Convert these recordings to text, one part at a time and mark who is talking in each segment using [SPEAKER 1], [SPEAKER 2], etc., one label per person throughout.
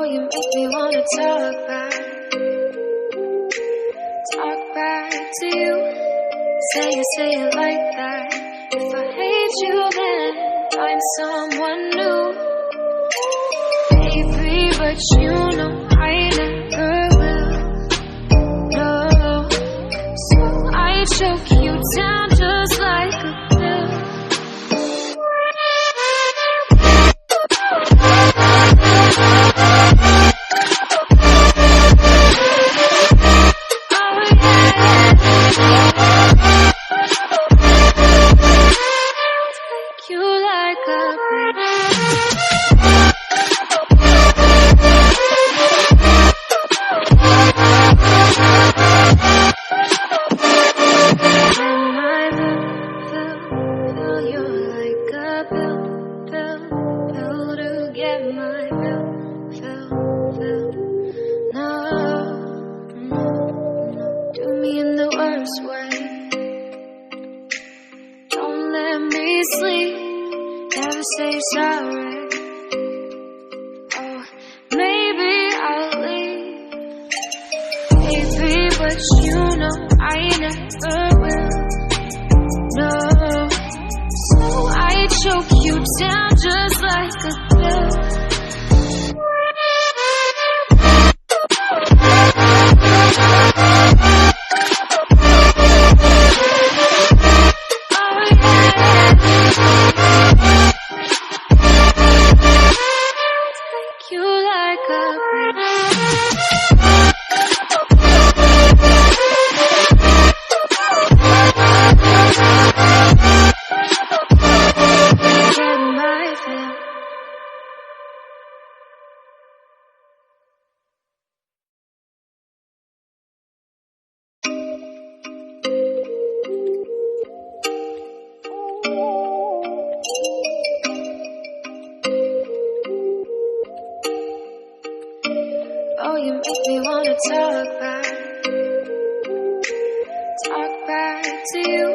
[SPEAKER 1] Oh, you make me wanna talk back to you. Say it like that. If I hate you, then find someone new. Baby, but you know I never will. No, so I choke you down just like a pill. Oh, you make me wanna talk back to you.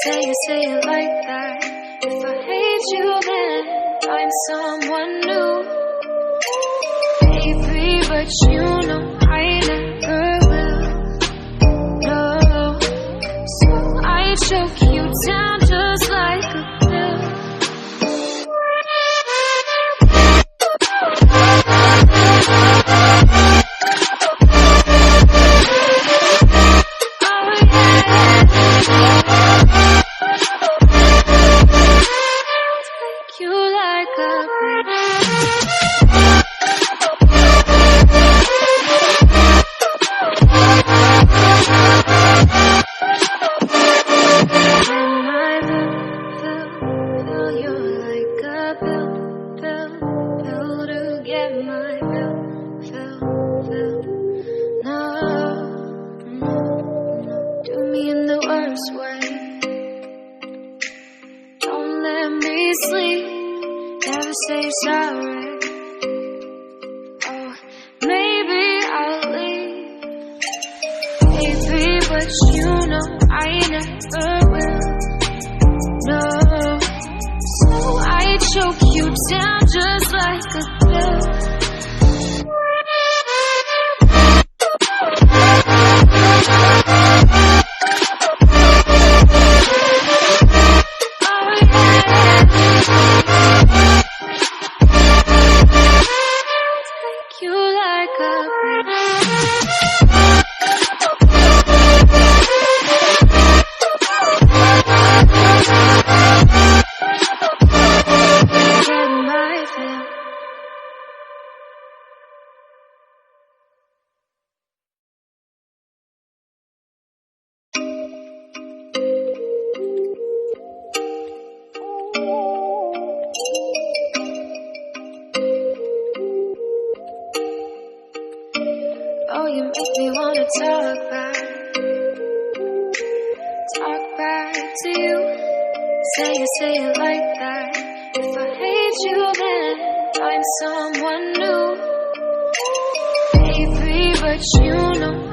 [SPEAKER 1] Say it like that. If I hate you, then find someone new. Baby, but you know I never will. No, so I choke you down just like a pill. Oh, you make me wanna talk back to you. Say it like that. If I hate you, then find someone new. Baby, but you know